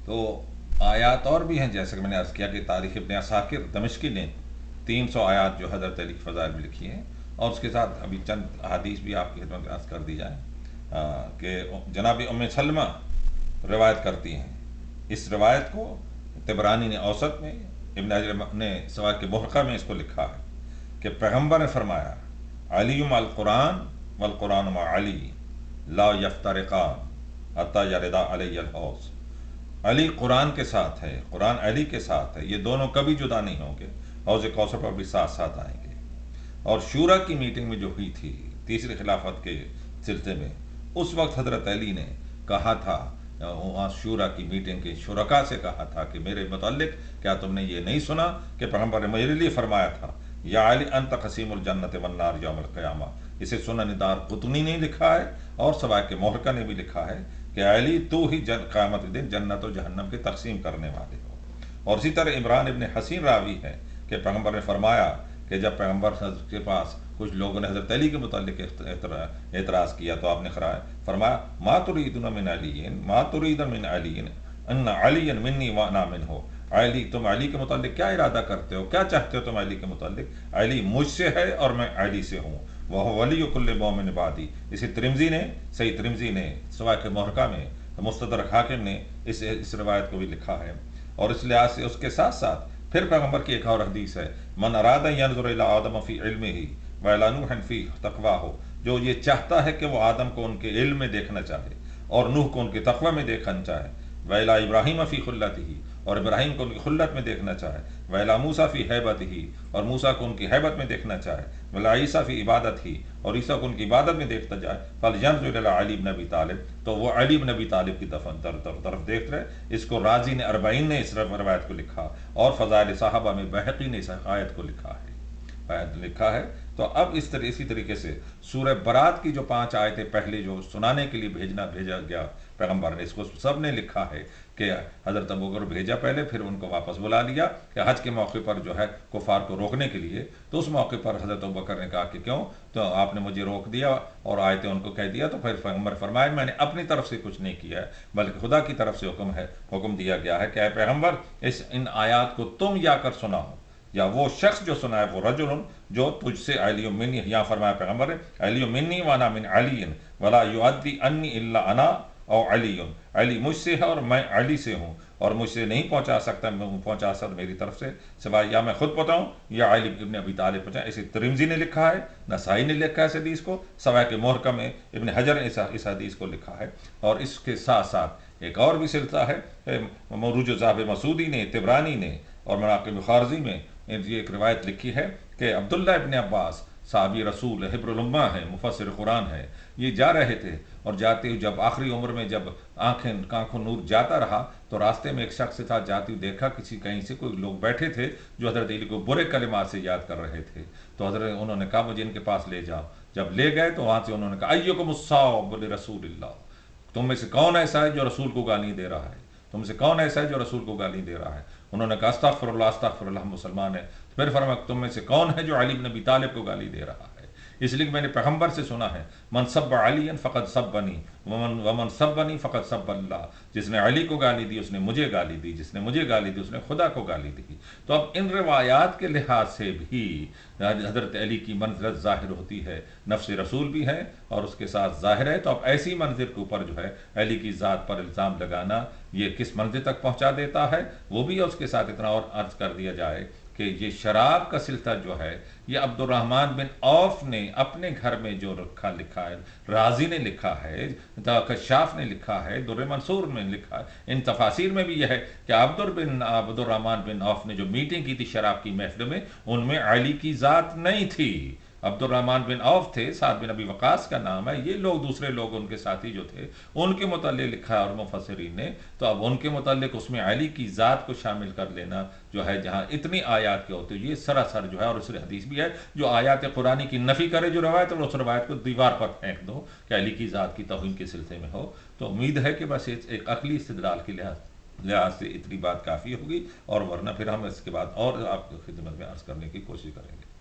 تو آیات اور بھی ہیں، جیسے کہ میں نے عرض کیا کہ تاریخ ابن عساکر دمشقی نے 300 آیات جو حضرت علی کے فضائل میں لکھی ہیں، اور اس کے ساتھ ابھی چند حدیث بھی آپ کی خدمت میں عرض کر دی جائیں کہ جناب ام سلمہ روایت کرتی ہیں. اس روایت کو طبرانی نے اوسط میں، ابن حجر نے سوائے کے محقہ میں اس کو لکھا ہے کہ پیغمبر نے فرمایا علی مع القرآن والقرآن مع علی لا یفترقان حتی یردا علی الحوض. علی قرآن کے ساتھ ہے، قرآن علی کے ساتھ ہے، یہ دونوں کبھی جدا نہیں ہوں گے، حوض کوثر پر بھی ساتھ ساتھ آئیں گے. اور شورا کی میٹنگ میں جو ہوئی تھی تیسری خلافت کے سلسلے میں، اس وقت حضرت علی نے کہا تھا، وہاں شورا کی میٹنگ کے شرکاء سے کہا تھا کہ میرے متعلق کیا تم نے یہ نہیں سنا کہ پیغمبر نے میرے لیے فرمایا تھا یا علی انت قسیم الجنت والنار یوم القیامہ. اسے سنن دار قطنی نے لکھا ہے اور سوائے کے محرقہ نے بھی لکھا ہے کہ علی تو ہی قیامت کے دن جنت و جہنم کی تقسیم کرنے والے ہو. اور اسی طرح عمران ابن حسین راوی ہے کہ پیغمبر نے فرمایا کہ جب پیغمبر کے پاس کچھ لوگوں نے حضرت علی کے متعلق اعتراض کیا تو آپ نے فرمایا ما تريدون من علی ما تريدون من علی ان علی منی وانا منہ. علی تم علی کے متعلق کیا ارادہ کرتے ہو، کیا چاہتے ہو تم علی کے متعلق؟ علی مجھ سے ہے اور میں علی سے ہوں. وہ ولی کل مومن بعدی. اسے ترمذی نے، صحیح ترمذی نے سوائے کے محرقہ میں، مستدرک حاکم نے اس روایت کو بھی لکھا ہے. اور اس لحاظ سے اس کے ساتھ ساتھ پھر پیغمبر کی ایک اور حدیث ہے من اراد ان ينظر الى آدم فی علمہ وإلی نوح فی تقواہ. جو یہ چاہتا ہے کہ وہ آدم کو ان کے علم میں دیکھنا چاہے اور نوح کو ان کے تقوی میں دیکھنا چاہے، وإلی ابراہیم فی خلتہ، اور ابراہیم کو ان کی خلت میں دیکھنا چاہے، وإلی موسیٰ فی ہیبتہ، اور موسیٰ کو ان کی ہیبت میں دیکھنا چاہے، وإلی عیسیٰ فی عبادتہ، اور عیسیٰ کو ان کی عبادت میں دیکھتا جائے، فلینظر الی علی بن ابی طالب، تو وہ علی بن ابی طالب کی طرف دیکھ رہے. اس کو رازی نے اربعین نے اس روایت کو لکھا، اور فضائل صحابہ میں بہقی نے اس آیت کو لکھا ہے. تو اب اسی طریقے سے سورہ برات کی جو 5 آیتیں پہلے جو سنانے کے لیے بھیجا گیا پیغمبر نے، اس کو سب نے لکھا ہے کہ حضرت ابوبکر بھیجا پہلے، پھر ان کو واپس بلا لیا کہ حج کے موقع پر جو ہے کفار کو روکنے کے لیے. تو اس موقع پر حضرت ابوبکر نے کہا کہ کیوں، تو آپ نے مجھے روک دیا اور آیتیں ان کو کہہ دیا. تو پھر پیغمبر فرمائے میں نے اپنی طرف سے کچھ نہیں کیا ہے بلکہ خدا کی طرف سے حکم دیا گیا ہے کہ اے پیغمبر ان آیات کو تم یا کر سناؤ، یا وہ شخص جو سنائے وہ رجل جو تجھ سے علی منی، یہاں فرمایا پیغمبر علی منی وانا من علی ولا یؤدی انی الا انا او علی. علی مجھ سے ہے اور میں علی سے ہوں، اور مجھ سے نہیں پہنچا سکتا میری طرف سے سوائے یا میں خود پہنچاؤں یا علی ابن ابی طالب پہنچائیں. اسے ترمذی نے لکھا ہے، نسائی نے لکھا ہے اس حدیث کو، سوائے کے محرقہ میں ابن حجر نے اس حدیث کو لکھا ہے. اور اس کے ساتھ ساتھ ایک اور بھی سلسلہ ہے، مروج ذهب مسعودی نے، طبرانی نے اور مناقب خارزی میں یہ ایک روایت لکھی ہے کہ عبداللہ ابن عباس صحابی رسول حبر الامہ ہے، مفسر قرآن ہے، یہ جا رہے تھے اور جاتے ہوئے جب آخری عمر میں جب آنکھوں نور جاتا رہا تو راستے میں ایک شخص کے ساتھ جاتے ہوئے دیکھا کہیں سے کوئی لوگ بیٹھے تھے جو حضرت علی کو برے کلمات سے یاد کر رہے تھے. تو حضرت انہوں نے کہا مجھے ان کے پاس لے جاؤ. جب لے گئے تو وہاں سے انہوں نے کہا ایکم الصاب لرسول اللہ، تم میں سے کون ایسا ہے جو رسول کو گالی دے رہا ہے، تم سے کون ایسا ہے جو رسول کو گالی دے رہا ہے. انہوں نے کہا استغفر اللہ ہم مسلمان ہیں. پھر فرمایا تم میں سے کون ہے جو علی بن ابی طالب کو گالی دے رہا ہے. اس لیے کہ میں نے پیغمبر سے سنا ہے من سب علی فقط سبنی ومن سبنی فقط سب اللہ. جس نے علی کو گالی دی اس نے مجھے گالی دی، جس نے مجھے گالی دی اس نے خدا کو گالی دی. تو اب ان روایات کے لحاظ سے بھی حضرت علی کی منزلت ظاہر ہوتی ہے، نفس رسول بھی ہے اور اس کے ساتھ ظاہر ہے. تو اب ایسی منزل کے اوپر جو ہے علی کی ذات پر الزام لگانا یہ کس منزل تک پہنچا دیتا ہے وہ بھی. اس کے ساتھ اتنا اور عرض کر دیا جائے کہ یہ شراب کا سلسلہ جو ہے یہ عبد الرحمن بن عوف نے اپنے گھر میں جو لکھا ہے، رازی نے لکھا ہے، کشاف نے لکھا ہے، در منصور میں لکھا ہے. ان تفاسیر میں بھی یہ ہے کہ عبد الرحمن بن عوف نے جو میٹنگ کی تھی شراب کی محفل میں ان میں علی کی ذات نہیں تھی. عبد الرحمن بن عوف تھے، سعد بن ابی وقاص کا نام ہے، یہ لوگ دوسرے لوگ ان کے ساتھی جو تھے ان کے متعلق لکھا ہے اور مفسرین نے. تو اب ان کے متعلق اس میں علی کی ذات کو شامل کر لینا جو ہے جہاں اتنی آیات کے ہوتے یہ سراسر جو ہے. اور اس حدیث بھی ہے جو آیات قرآنی کی نفی کرے جو روایت، اور اس روایت کو دیوار پر پھینک دو کہ علی کی ذات کی توہین کے سلسلے میں ہو. تو امید ہے کہ بس ایک عقلی استدلال کے لحاظ سے اتنی بات کافی ہوگی، اور ورنہ پھر ہم اس کے بعد اور آپ کی خدمت میں عرض کرنے کی کوشش کریں گے.